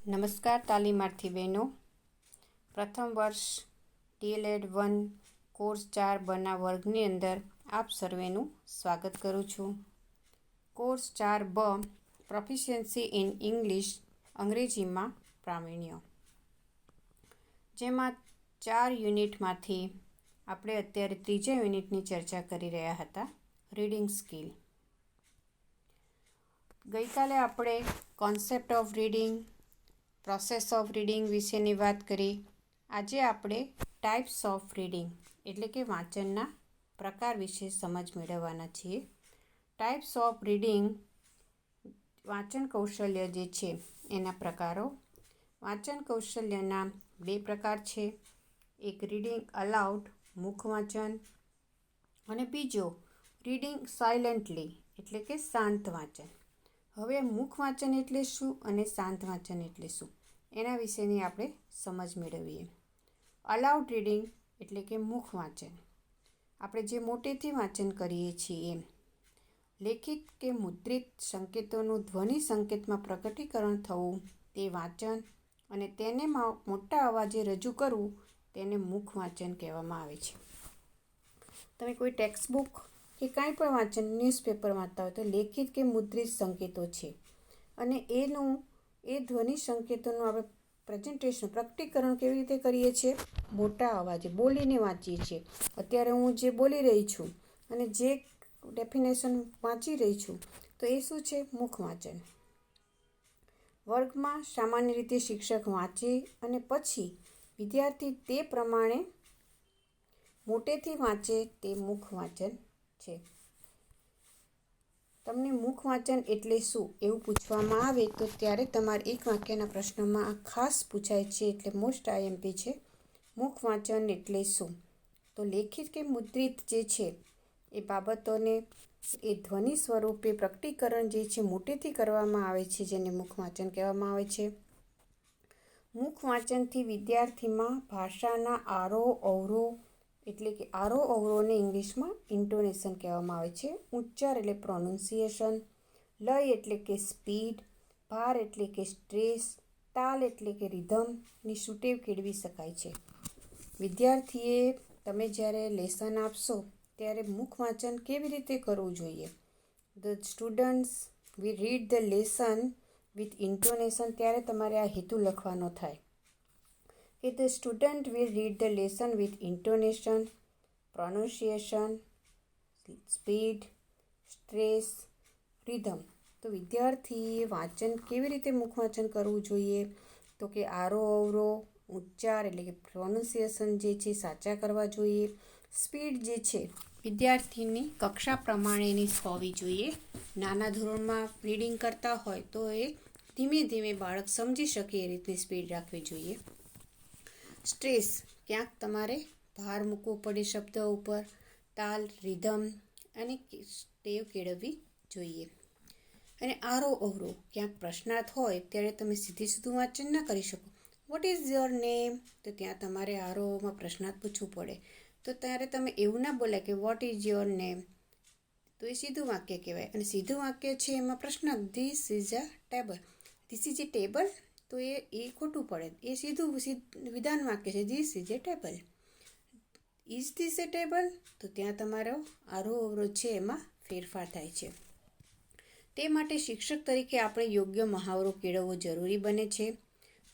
નમસ્કાર તાલીમાર્થી બહેનો. પ્રથમ વર્ષ DLED 1 કોર્સ 4 બના વર્ગની અંદર આપ સર્વેનું સ્વાગત કરું છું. કોર્સ 4 બ પ્રોફિશિયન્સી ઇન ઇંગ્લિશ અંગ્રેજીમાં પ્રાવીણ્ય, જેમાં 4 યુનિટમાંથી આપણે અત્યારે ત્રીજા યુનિટની ચર્ચા કરી રહ્યા હતા, રીડિંગ સ્કિલ. ગઈકાલે આપણે concept of reading, process of reading વિશેની વાત કરી. આજે આપણે ટાઈપ્સ ઓફ રીડિંગ એટલે કે વાંચનના પ્રકાર વિશે સમજ મેળવવાના છીએ. ટાઈપ્સ ઓફ રીડિંગ વાંચન કૌશલ્ય જે છે એના પ્રકારો. વાંચન કૌશલ્યના 2 પ્રકાર છે. એક રીડિંગ અલાઉડ મુખ વાંચન અને બીજો રીડિંગ સાયલન્ટલી એટલે કે શાંત વાંચન. હવે મુખ વાંચન એટલે શું અને શાંત વાંચન એટલે શું એના વિશેની આપણે સમજ મેળવીએ. અલાઉડ રીડિંગ એટલે કે મુખ વાંચન, આપણે જે મોટેથી વાંચન કરીએ છીએ એમ. લેખિત કે મુદ્રિત સંકેતોનું ધ્વનિ સંકેતમાં પ્રકટીકરણ થવું તે વાંચન, અને તેને મોટા અવાજે રજૂ કરવું તેને મુખ વાંચન કહેવામાં આવે છે. તમે કોઈ ટેક્સ્ટબુક કે કાંઈ પણ વાંચન, ન્યૂઝપેપર વાંચતા હોય તો લેખિત કે મુદ્રિત સંકેતો છે, અને એ ધ્વનિ સંકેતોનું આપણે પ્રેઝન્ટેશન, પ્રકટીકરણ કેવી રીતે કરીએ છીએ? મોટા અવાજે બોલીને વાંચીએ છીએ. અત્યારે હું જે બોલી રહી છું અને જે ડેફિનેશન વાંચી રહી છું તો એ શું છે? મુખ વાંચન. વર્ગમાં સામાન્ય રીતે શિક્ષક વાંચે અને પછી વિદ્યાર્થી તે પ્રમાણે મોટેથી વાંચે તે મુખ વાંચન છે. તમને મુખ વાંચન એટલે શું એવું પૂછવામાં આવે તો ત્યારે તમારે એક વાક્યના પ્રશ્નમાં આ ખાસ પૂછાય છે, એટલે મોસ્ટ IMP છે. મુખ વાંચન એટલે શું? તો લેખિત કે મુદ્રિત જે છે એ બાબતોને એ ધ્વનિ સ્વરૂપે પ્રકટીકરણ જે છે મોટેથી કરવામાં આવે છે, જેને મુખ વાંચન કહેવામાં આવે છે. મુખ વાંચનથી વિદ્યાર્થીમાં ભાષાના આરોહ અવરોહ એટલે કે આરોહ અવરોહને ઇંગ્લિશમાં ઇન્ટોનેશન કહેવામાં આવે છે. ઉચ્ચાર એટલે પ્રોનાઉન્સિએશન, લય એટલે કે સ્પીડ, ભાર એટલે કે સ્ટ્રેસ, તાલ એટલે કે રિધમની સુટેવ કેળવી શકાય છે. વિદ્યાર્થીએ તમે જ્યારે લેસન આપશો ત્યારે મુખ વાંચન કેવી રીતે કરવું જોઈએ? The students we read the lesson with intonation, ત્યારે તમારે આ હેતુ લખવાનો થાય કે the student will read the lesson with intonation, pronunciation, speed, stress, rhythm. તો વિદ્યાર્થીએ વાંચન કેવી રીતે મુખ વાંચન કરવું જોઈએ? તો કે આરોહ અવરોહ, ઉચ્ચાર એટલે કે પ્રોનાઉન્સિએશન જે છે સાચા કરવા જોઈએ. સ્પીડ જે છે વિદ્યાર્થીની કક્ષા પ્રમાણેની હોવી જોઈએ. નાના ધોરણમાં રીડિંગ કરતા હોય તો એ ધીમે ધીમે બાળક સમજી શકે એ રીતની સ્પીડ રાખવી જોઈએ. સ્ટ્રેસ, ક્યાંક તમારે ભાર મૂકવો પડે શબ્દ ઉપર. તાલ, રિધમ અને ટેવ કેળવવી જોઈએ. અને આરોહ અવરોહ, ક્યાંક પ્રશ્નાર્થ હોય ત્યારે તમે સીધું વાંચન ના કરી શકો. What is your name? તો ત્યાં તમારે આરોહમાં પ્રશ્નાર્થ પૂછવું પડે. તો ત્યારે તમે એવું ના બોલાય કે વોટ ઇઝ યોર નેમ, તો એ સીધું વાક્ય કહેવાય. અને સીધું વાક્ય છે એમાં પ્રશ્નાર્થ, this is a table. This is A table, તો એ ખોટું પડે. એ સીધું વિધાન વાક્ય છે, this is A table. Is this A table, તો ત્યાં તમારો આરોહ અવરોહ છે એમાં ફેરફાર થાય છે. તે માટે શિક્ષક તરીકે આપણે યોગ્ય મહાવરો કેળવવો જરૂરી બને છે.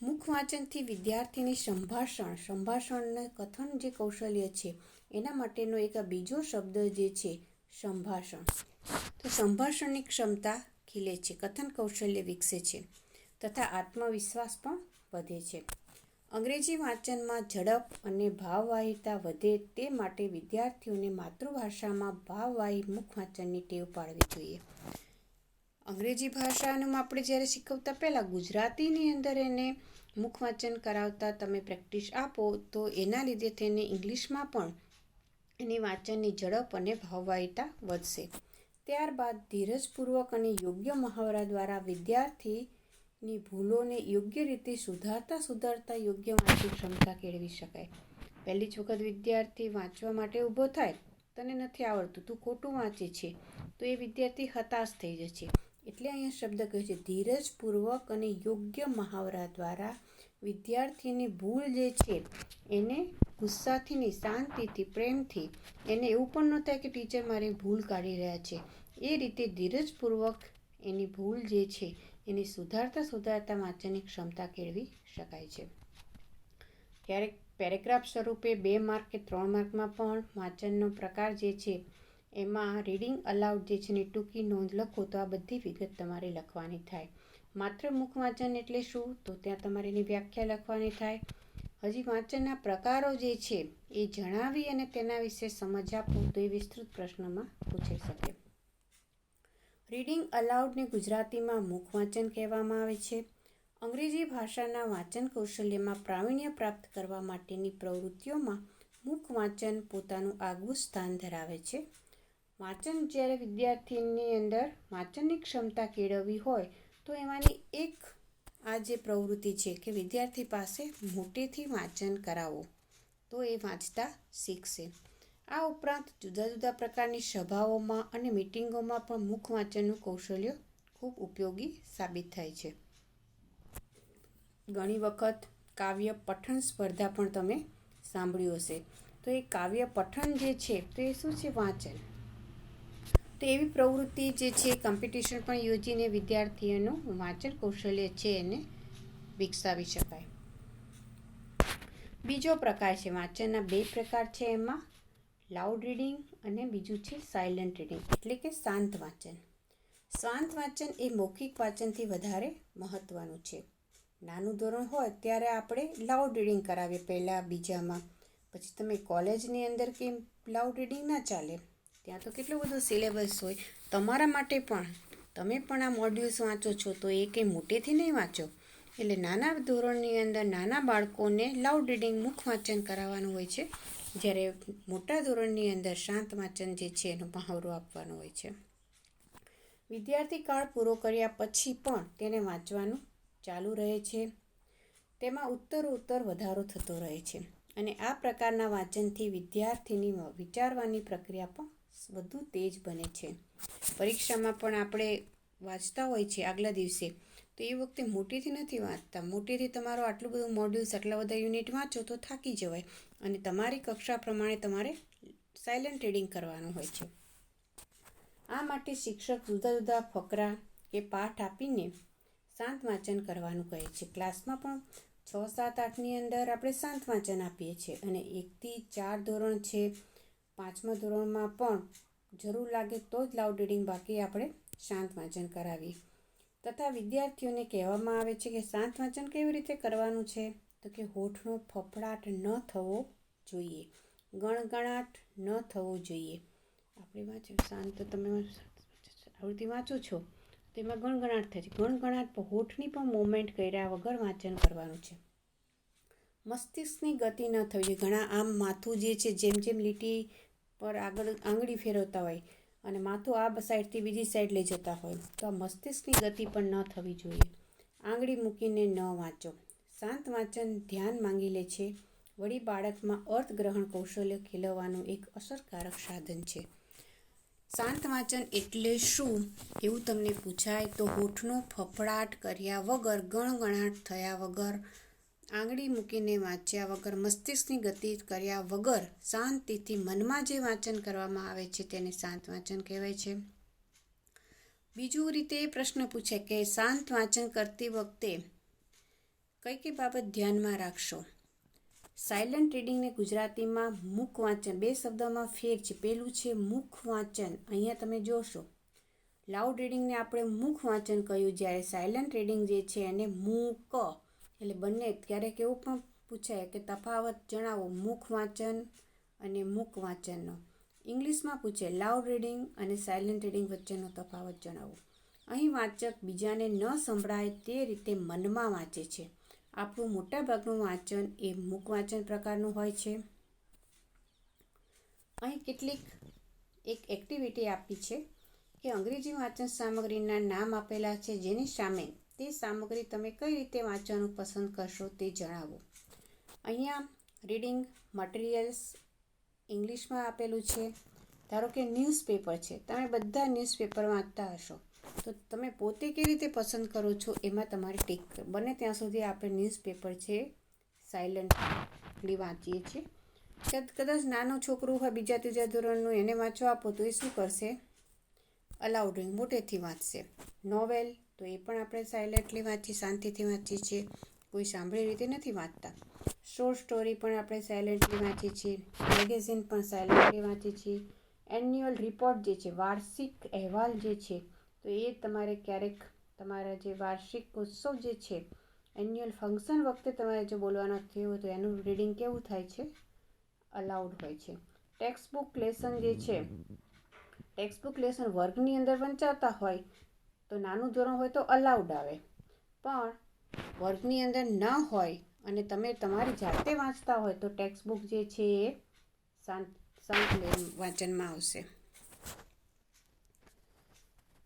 મુખ વાંચનથી વિદ્યાર્થીની સંભાષણ કથન જે કૌશલ્ય છે એના માટેનો એક બીજો શબ્દ જે છે સંભાષણ. તો સંભાષણની ક્ષમતા ખીલે છે, કથન કૌશલ્ય વિકસે છે તથા આત્મવિશ્વાસ પણ વધે છે. અંગ્રેજી વાંચનમાં ઝડપ અને ભાવવાહિતા વધે તે માટે વિદ્યાર્થીઓને માતૃભાષામાં ભાવવાહી મુખ વાંચનની ટેવ પાડવી જોઈએ. અંગ્રેજી ભાષાનું આપણે જ્યારે શીખવતા પહેલાં ગુજરાતીની અંદર એને મુખ વાંચન કરાવતા તમે પ્રેક્ટિસ આપો તો એના લીધે તેને ઇંગ્લિશમાં પણ એની વાંચનની ઝડપ અને ભાવવાહિતા વધશે. ત્યારબાદ ધીરજપૂર્વક અને યોગ્ય મહાવરા દ્વારા વિદ્યાર્થીની ભૂલોને યોગ્ય રીતે સુધારતા યોગ્ય વાંચન ક્ષમતા કેળવી શકાય. પહેલી જ વખત વિદ્યાર્થી વાંચવા માટે ઊભો થાય, તને નથી આવડતું, તું ખોટું વાંચે છે, તો એ વિદ્યાર્થી હતાશ થઈ જશે. એટલે અહીંયા શબ્દ કહ્યું છે ધીરજપૂર્વક અને યોગ્ય મહાવરા દ્વારા વિદ્યાર્થીની ભૂલ જે છે એને ગુસ્સાથી નહીં, શાંતિથી, પ્રેમથી, એને એવું પણ ન થાય કે ટીચર મારી ભૂલ કાઢી રહ્યા છે, એ રીતે ધીરજપૂર્વક એની ભૂલ જે છે એને સુધારતા વાંચનની ક્ષમતા કેળવી શકાય છે. ક્યારેક પેરેગ્રાફ સ્વરૂપે 2 માર્ક કે 3 માર્કમાં પણ વાંચનનો પ્રકાર જે છે એમાં રીડિંગ અલાઉડ જે છે ને ટૂંકી નોંધ લખો તો આ બધી વિગત તમારે લખવાની થાય. માત્ર મુખ વાંચન એટલે શું? તો ત્યાં તમારે એની વ્યાખ્યા લખવાની થાય. હજી વાંચનના પ્રકારો જે છે એ જણાવી અને તેના વિશે સમજ આપો તો એ વિસ્તૃત પ્રશ્નમાં પૂછાઈ શકે. રીડિંગ અલાઉડને ગુજરાતીમાં મુખ વાંચન કહેવામાં આવે છે. અંગ્રેજી ભાષાના વાંચન કૌશલ્યમાં પ્રાવીણ્ય પ્રાપ્ત કરવા માટેની પ્રવૃત્તિઓમાં મુખ વાંચન પોતાનું આગવું સ્થાન ધરાવે છે. વાંચન જ્યારે વિદ્યાર્થીની અંદર વાંચનની ક્ષમતા કેળવવી હોય તો એમાંની એક આ જે પ્રવૃત્તિ છે કે વિદ્યાર્થી પાસે મોટેથી વાંચન કરાવો તો એ વાંચતા શીખશે. આ ઉપરાંત જુદા જુદા પ્રકારની સભાઓમાં અને મિટિંગોમાં પણ મુખ વાંચનનું કૌશલ્ય ખૂબ ઉપયોગી સાબિત થાય છે. ઘણી વખત કાવ્ય પઠન સ્પર્ધા પણ તમે સાંભળ્યું હશે. તો એ કાવ્ય પઠન જે છે તો એ શું છે? વાંચન. તો એવી પ્રવૃત્તિ જે છે કોમ્પિટિશન પણ યોજીને વિદ્યાર્થીઓનું વાંચન કૌશલ્ય છે એને વિકસાવી શકાય. બીજો પ્રકાર છે વાંચનના 2 પ્રકાર છે એમાં લાઉડ રીડિંગ અને બીજું છે સાયલન્ટ રીડિંગ એટલે કે શાંત વાંચન. શાંત વાંચન એ મૌખિક વાંચનથી વધારે મહત્ત્વનું છે. નાનું ધોરણ હોય ત્યારે આપણે લાઉડ રીડિંગ કરાવીએ પહેલાં બીજામાં. પછી તમે કોલેજની અંદર કેમ લાઉડ રીડિંગ ના ચાલે, ત્યાં તો કેટલું બધું સિલેબસ હોય. તમારા માટે પણ તમે પણ આ મોડ્યુલ્સ વાંચો છો તો એ કંઈ મોટેથી નહીં વાંચો. એટલે નાના ધોરણની અંદર નાના બાળકોને લાઉડ રીડિંગ મુખ વાંચન કરાવવાનું હોય છે, જ્યારે મોટા ધોરણની અંદર શાંત વાંચન જે છે એનો મહાવરો આપવાનો હોય છે. વિદ્યાર્થી કાળ પૂરો કર્યા પછી પણ તેને વાંચવાનું ચાલુ રહે છે. તેમાં ઉત્તરોત્તર વધારો થતો રહે છે અને આ પ્રકારના વાંચનથી વિદ્યાર્થીની વિચારવાની પ્રક્રિયા પણ વધુ તેજ બને છે. પરીક્ષામાં પણ આપણે વાંચતા હોય છે આગલા દિવસે તો એ વખતે મોટેથી નથી વાંચતા. મોટેથી તમારો આટલું બધું મોડ્યુલ્સ આટલા બધા યુનિટ વાંચો તો થાકી જવાય અને તમારી કક્ષા પ્રમાણે તમારે સાયલન્ટ રીડિંગ કરવાનું હોય છે. આ માટે શિક્ષક જુદા જુદા ફકરા કે પાઠ આપીને શાંત વાંચન કરવાનું કહે છે. ક્લાસમાં પણ 6, 7, 8ની અંદર આપણે શાંત વાંચન આપીએ છીએ અને 1 થી 4 ધોરણ છે, 5મા ધોરણમાં પણ જરૂર લાગે તો જ લાઉડ રીડિંગ, બાકી આપણે શાંત વાંચન કરાવીએ. તથા વિદ્યાર્થીઓને કહેવામાં આવે છે કે શાંત વાંચન કેવી રીતે કરવાનું છે? તો કે હોઠનો ફફડાટ ન થવો જોઈએ, ગણગણાટ ન થવો જોઈએ. આપણે વાંચો શાંત, તમે આવૃત્તિ વાંચો છો તો એમાં ગણગણાટ થાય છે. ગણગણાટ પર હોઠની પણ મૂવમેન્ટ કર્યા વગર વાંચન કરવાનું છે. મસ્તિષ્કની ગતિ ન થવી જોઈએ. ઘણા આમ માથું જે છે જેમ જેમ લીટી પર આગળ આંગળી ફેરવતા હોય અને માથું આ સાઈડથી બીજી સાઈડ લઈ જતા હોય તો આ મસ્તિષ્કની ગતિ પણ ન થવી જોઈએ. આંગળી મૂકીને ન વાંચો. શાંત વાંચન ધ્યાન માંગી લે છે. વળી બાળકમાં અર્થગ્રહણ કૌશલ્ય ખીલવવાનું એક અસરકારક સાધન છે. શાંત વાંચન એટલે શું એવું તમને પૂછાય તો હોઠનો ફફડાટ કર્યા વગર, ગણગણાટ થયા વગર, આંગળી મૂકીને વાંચ્યા વગર, મસ્તિષ્કની ગતિ કર્યા વગર શાંતિથી મનમાં જે વાંચન કરવામાં આવે છે તેને શાંત વાંચન કહેવાય છે. બીજું રીતે એ પ્રશ્ન પૂછે કે શાંત વાંચન કરતી વખતે કઈ કઈ બાબત ધ્યાનમાં રાખશો? સાયલન્ટ રીડિંગને ગુજરાતીમાં મુખ વાંચન, 2 શબ્દમાં ફેર છે. પહેલું છે મુખ વાંચન, અહીંયા તમે જોશો. લાઉડ રીડિંગને આપણે મુખ વાંચન કહ્યું, જ્યારે સાયલન્ટ રીડિંગ જે છે એને મૂક, એટલે બંને. ક્યારેક એવું પણ પૂછાય કે તફાવત જણાવો મુખ વાંચન અને મુખ વાંચનનો. ઇંગ્લિશમાં પૂછે લાઉડ રીડિંગ અને સાયલન્ટ રીડિંગ વચ્ચેનો તફાવત જણાવો. અહીં વાંચક બીજાને ન સંભળાય તે રીતે મનમાં વાંચે છે. આપણું મોટાભાગનું વાંચન એ મુખ વાંચન પ્રકારનું હોય છે. અહીં કેટલીક એક એક્ટિવિટી આપી છે કે અંગ્રેજી વાંચન સામગ્રીના નામ આપેલા છે, જેની સામે તે સામગ્રી તમે કઈ રીતે વાંચવાનું પસંદ કરશો તે જણાવો. અહીંયા રીડિંગ મટીરિયલ્સ ઇંગ્લિશમાં આપેલું છે. ધારો કે ન્યૂઝપેપર છે, તમે બધા ન્યૂઝપેપર વાંચતા હશો તો તમે પોતે કેવી રીતે પસંદ કરો છો એમાં તમારી ટીક. બને ત્યાં સુધી આપણે ન્યૂઝપેપર છે સાયલન્ટલી વાંચીએ છીએ. કદાચ નાનું છોકરું હોય બીજા ત્રીજા ધોરણનું, એને વાંચવા આપો તો એ શું કરશે? અલાઉડ મોટેથી વાંચશે. નોવેલ તો એ પણ આપણે સાયલેન્ટલી વાંચીએ, શાંતિથી વાંચીએ છીએ, કોઈ સાંભળી રીતે નથી વાંચતા. શોર્ટ સ્ટોરી પણ આપણે સાયલેન્ટલી વાંચીએ છીએ, મેગેઝિન પણ સાયલેન્ટલી વાંચીએ છીએ. એન્યુઅલ રિપોર્ટ જે છે, વાર્ષિક અહેવાલ જે છે, તો એ તમારે ક્યારેક તમારા જે વાર્ષિક ઉત્સવ જે છે, એન્યુઅલ ફંક્શન વખતે તમારે જો બોલવાનો થયો હોય તો એનું રીડિંગ કેવું થાય છે? અલાઉડ હોય છે. ટેક્સ્ટ બુક લેસન જે છે, ટેક્સ્ટ બુક લેસન વર્ગની અંદર વંચાવતા હોય તો નાનું ધોરણ હોય તો અલાઉડ આવે, પણ વર્ગની અંદર ન હોય અને તમે તમારી જાતે વાંચતા હોય તો ટેક્સ્ટ બુક જે છે એ શાંત વાંચનમાં આવશે.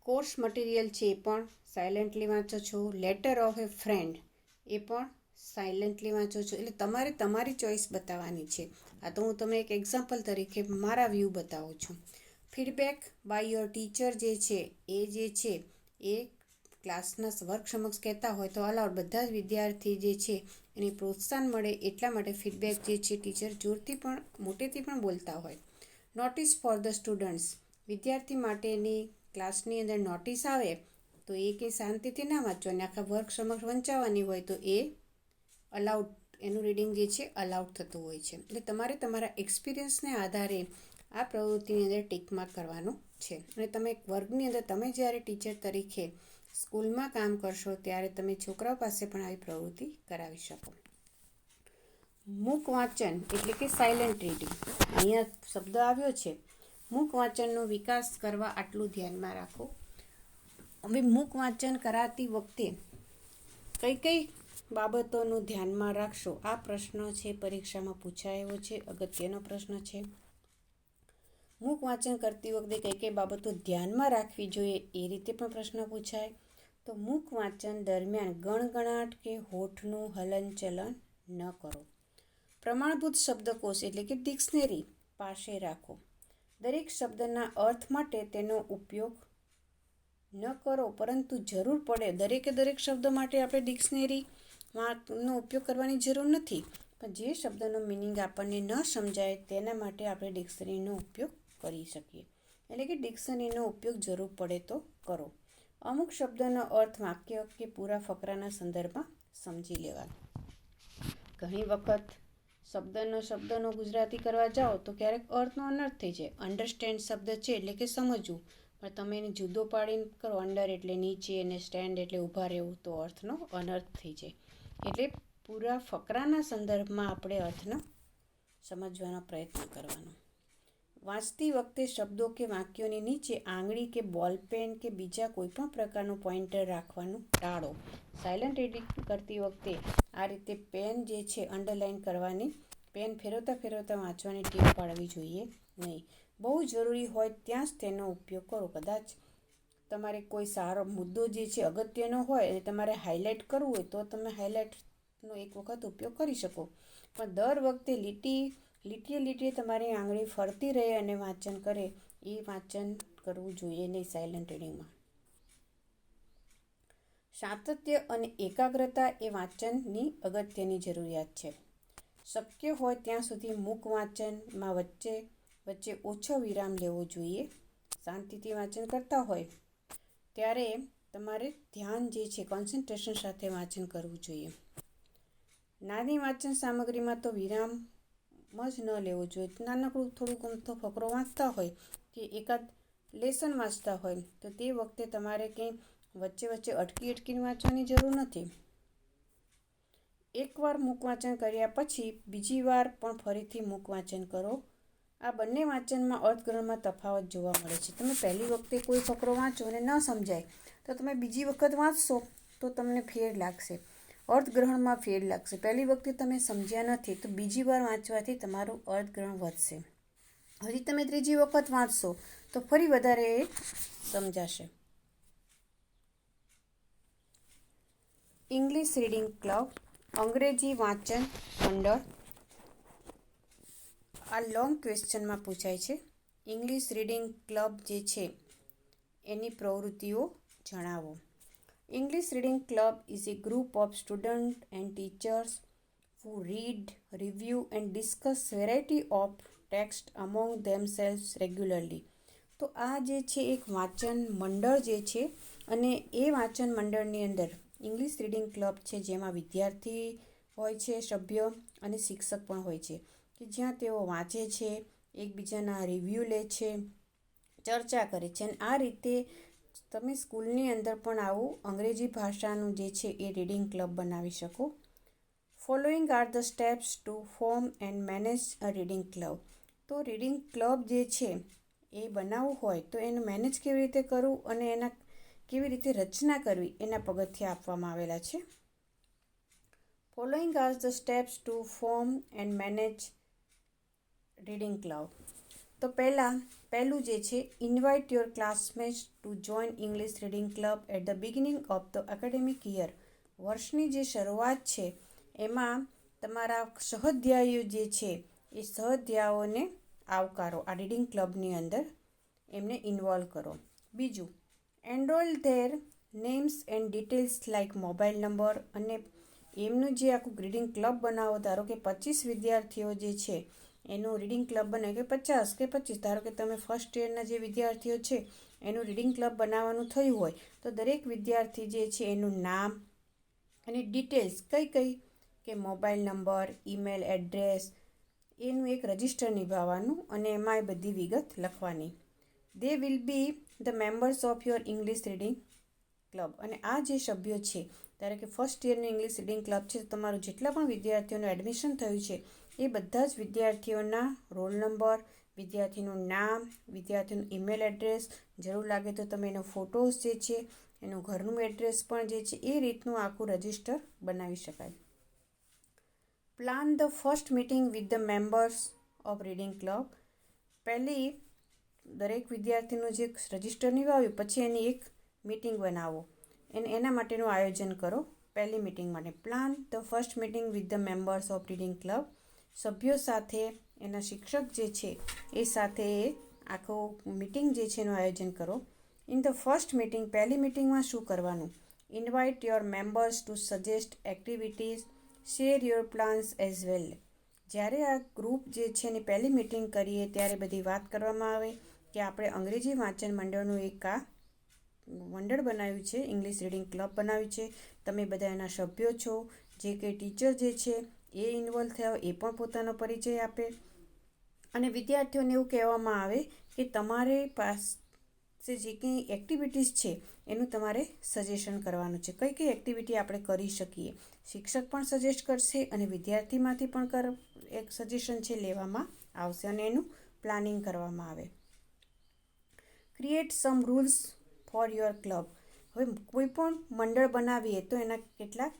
કોર્સ મટીરિયલ છે એ પણ સાયલેન્ટલી વાંચો છો. લેટર ઓફ એ ફ્રેન્ડ એ પણ સાયલેન્ટલી વાંચો છો. એટલે તમારે તમારી ચોઈસ બતાવવાની છે. આ તો હું તમને એક એક્ઝામ્પલ તરીકે મારા વ્યૂ બતાવું છું. ફીડબેક બાય યોર ટીચર જે છે એ ક્લાસના વર્ગ સમક્ષ કહેતા હોય તો અલાઉડ. બધા જ વિદ્યાર્થી જે છે એને પ્રોત્સાહન મળે એટલા માટે ફીડબેક જે છે ટીચર જોરથી પણ મોટેથી પણ બોલતા હોય. નોટિસ ફોર ધ સ્ટુડન્ટ્સ, વિદ્યાર્થી માટેની ક્લાસની અંદર નોટિસ આવે તો એ કંઈ શાંતિથી ના વાંચવાની, આખા વર્ગ સમક્ષ વંચાવવાની હોય તો એ અલાઉડ, એનું રીડિંગ જે છે અલાઉડ થતું હોય છે. એટલે તમારે તમારા એક્સપિરિયન્સને આધારે આ પ્રવૃત્તિની અંદર ટીક માર્ક કરવાનું છે. અને તમે વર્ગની અંદર તમે જ્યારે ટીચર તરીકે સ્કૂલમાં કામ કરશો ત્યારે તમે છોકરાઓ પાસે પણ આવી પ્રવૃત્તિ કરાવી શકો. મૂક વાંચન એટલે કે સાયલેન્ટ રીડિંગ. અહીંયા શબ્દ આવ્યો છે. મૂક વાંચનનો વિકાસ કરવા આટલું ધ્યાનમાં રાખો. હવે મૂક વાંચન કરાતી વખતે કઈ કઈ બાબતોનું ધ્યાનમાં રાખશો? આ પ્રશ્ન છે પરીક્ષામાં પૂછાયો છે, અગત્યનો પ્રશ્ન છે. મૂક વાંચન કરતી વખતે કઈ કઈ બાબતો ધ્યાનમાં રાખવી જોઈએ એ રીતે પણ પ્રશ્ન પૂછાય. તો મૂક વાંચન દરમિયાન ગણગણાટ કે હોઠનું હલનચલન ન કરો. પ્રમાણભૂત શબ્દકોશ એટલે કે ડિક્શનરી પાસે રાખો. દરેક શબ્દના અર્થ માટે તેનો ઉપયોગ ન કરો, પરંતુ જરૂર પડે દરેક શબ્દ માટે આપણે ડિક્શનરીનો ઉપયોગ કરવાની જરૂર નથી. પણ જે શબ્દનો મિનિંગ આપણને ન સમજાય તેના માટે આપણે ડિક્શનરીનો ઉપયોગ કરી શકીએ. એટલે કે ડિક્શનરીનો ઉપયોગ જરૂર પડે તો કરો. અમુક શબ્દનો અર્થ વાક્ય કે પૂરા ફકરાના સંદર્ભમાં સમજી લેવા. ઘણી વખત શબ્દનો ગુજરાતી કરવા જાઓ તો ક્યારેક અર્થનો અનર્થ થઈ જાય. અન્ડરસ્ટેન્ડ શબ્દ છે એટલે કે સમજવું, પણ તમે એને જુદો પાડીને કરો, અંડર એટલે નીચે અને સ્ટેન્ડ એટલે ઊભા રહેવું, તો અર્થનો અનર્થ થઈ જાય. એટલે પૂરા ફકરાના સંદર્ભમાં આપણે અર્થનો સમજવાનો પ્રયત્ન કરવાનો. વાંચતી વખતે શબ્દો કે વાક્યોની નીચે આંગળી કે બોલપેન કે બીજા કોઈપણ પ્રકારનું પોઇન્ટર રાખવાનું ટાળો. સાયલન્ટ રીડિંગ કરતી વખતે આ રીતે પેન જે છે અંડરલાઇન કરવાની, પેન ફેરવતા વાંચવાની ટેવ પાડવી જોઈએ નહીં. બહુ જરૂરી હોય ત્યાં જ તેનો ઉપયોગ કરો. કદાચ તમારે કોઈ સારો મુદ્દો જે છે અગત્યનો હોય અને તમારે હાઇલાઇટ કરવું હોય તો તમે હાઇલાઇટનો એક વખત ઉપયોગ કરી શકો. પણ દર વખતે લીટીએ તમારી આંગળી ફરતી રહે અને વાંચન કરે એ વાંચન કરવું જોઈએ નહીં સાયલન્ટ રીડિંગમાં. સાતત્ય અને એકાગ્રતા એ વાંચનની અગત્યની જરૂરિયાત છે. શક્ય હોય ત્યાં સુધી મૂક વાંચનમાં વચ્ચે ઓછો વિરામ લેવો જોઈએ. શાંતિથી વાંચન કરતા હોય ત્યારે તમારે ધ્યાન જે છે કોન્સન્ટ્રેશન સાથે વાંચન કરવું જોઈએ. નાની વાંચન સામગ્રીમાં તો વિરામ જ ન લેવો જોઈએ. નાનકડું થોડુંક અમથો ફકરો વાંચતા હોય કે એકાદ લેસન વાંચતા હોય તો તે વખતે તમારે કંઈ વચ્ચે અટકીને વાંચવાની જરૂર નથી. એકવાર મૂક વાંચન કર્યા પછી બીજી વાર પણ ફરીથી મૂક વાંચન કરો. આ બંને વાંચનમાં અર્થગ્રહણમાં તફાવત જોવા મળે છે. તમે પહેલી વખતે કોઈ ફકરો વાંચો અને ન સમજાય તો તમે બીજી વખત વાંચશો તો તમને ફેર લાગશે, અર્થગ્રહણમાં ફેર લાગશે. પહેલી વખતે તમે સમજ્યા નથી તો બીજી વાર વાંચવાથી તમારું અર્થગ્રહણ વધશે. હજી તમે ત્રીજી વખત વાંચશો તો ફરી વધારે એ સમજાશે. ઇંગ્લિશ રીડિંગ ક્લબ, અંગ્રેજી વાંચન મંડળ. આ લોંગ ક્વેશ્ચનમાં પૂછાય છે. ઇંગ્લિશ રીડિંગ ક્લબ જે છે એની પ્રવૃત્તિઓ જણાવો. English reading club is a group of students and teachers who read, review and discuss variety of text among themselves regularly. તો આ જે છે એક વાંચન મંડળ જે છે અને એ વાંચન મંડળની અંદર ઇંગ્લિશ રીડિંગ ક્લબ છે જેમાં વિદ્યાર્થી હોય છે સભ્ય અને શિક્ષક પણ હોય છે કે જ્યાં તેઓ વાંચે છે, એકબીજાના રિવ્યૂ લે છે, ચર્ચા કરે છે. અને આ રીતે તમે સ્કૂલની અંદર પણ આવું અંગ્રેજી ભાષાનું જે છે એ રીડિંગ ક્લબ બનાવી શકો. Following are the steps to form and manage a reading club. તો રીડિંગ ક્લબ જે છે એ બનાવવું હોય તો એનું મેનેજ કેવી રીતે કરવું અને એના કેવી રીતે રચના કરવી એના પગથિયાં આપવામાં આવેલા છે. Following are the steps to form and manage reading club. તો પહેલું જે છે, invite your classmates to join English reading club at the beginning of the academic year. વર્ષની જે શરૂઆત છે એમાં તમારા સહઅધ્યાયીઓ જે છે એ સહઅધ્યાયીઓને આવકારો આ રીડિંગ ક્લબની અંદર, એમને ઇન્વોલ્વ કરો. બીજું, enrol there names and details like mobile number. અને એમનું જે આખું રીડિંગ ક્લબ બનાવો, ધારો કે 25 વિદ્યાર્થીઓ જે છે એનું રીડિંગ ક્લબ બનાવે કે 50 કે 25, ધારો કે તમે ફર્સ્ટ યરના જે વિદ્યાર્થીઓ છે એનું રીડિંગ ક્લબ બનાવવાનું થયું હોય તો દરેક વિદ્યાર્થી જે છે એનું નામ અને ડિટેલ્સ કઈ કે મોબાઈલ નંબર, ઈમેલ એડ્રેસ, એનું એક રજિસ્ટર નિભાવવાનું અને એમાં એ બધી વિગત લખવાની. They will be the members of your English reading club. અને આ જે સભ્યો છે, ધારો કે ફર્સ્ટ યરનું ઇંગ્લિશ રીડિંગ ક્લબ છે, તમારું જેટલા પણ વિદ્યાર્થીઓનું એડમિશન થયું છે એ બધા જ વિદ્યાર્થીઓના રોલ નંબર, વિદ્યાર્થીનું નામ, વિદ્યાર્થીનું ઈમેલ એડ્રેસ, જરૂર લાગે તો તમે એનો ફોટોસ જે છે, એનું ઘરનું એડ્રેસ પણ જે છે એ રીતનું આખું રજિસ્ટર બનાવી શકાય. Plan the first meeting with the members of reading club. પહેલી દરેક વિદ્યાર્થીનું જે રજિસ્ટર નિભાવ્યું પછી એની એક મીટિંગ બનાવો અને એના માટેનું આયોજન કરો. પહેલી મીટિંગ માટે plan the first meeting with the members of reading club. સભ્યો સાથે એના શિક્ષક જે છે એ સાથે આખો મીટિંગ જે છે એનું આયોજન કરો. ઇન ધ ફર્સ્ટ મીટિંગ, પહેલી મીટિંગમાં શું કરવાનું? Invite your members to suggest activities, share your plans as well. જ્યારે આ ગ્રુપ જે છે એની પહેલી મીટિંગ કરીએ ત્યારે બધી વાત કરવામાં આવે કે આપણે અંગ્રેજી વાંચન મંડળનું એક આ મંડળ બનાવ્યું છે, ઇંગ્લિશ રીડિંગ ક્લબ બનાવ્યું છે, તમે બધા એના સભ્યો છો. જે કંઈ ટીચર જે છે એ ઇન્વોલ્વ થયા હોય એ પણ પોતાનો પરિચય આપે અને વિદ્યાર્થીઓને એવું કહેવામાં આવે કે તમારે પાસે જે કંઈ એક્ટિવિટીઝ છે એનું તમારે સજેશન કરવાનું છે. કઈ એક્ટિવિટી આપણે કરી શકીએ. શિક્ષક પણ સજેસ્ટ કરશે અને વિદ્યાર્થીમાંથી પણ એક સજેશન છે લેવામાં આવશે અને એનું પ્લાનિંગ કરવામાં આવે. Create some rules for your club. હવે કોઈ પણ મંડળ બનાવીએ તો એના કેટલાક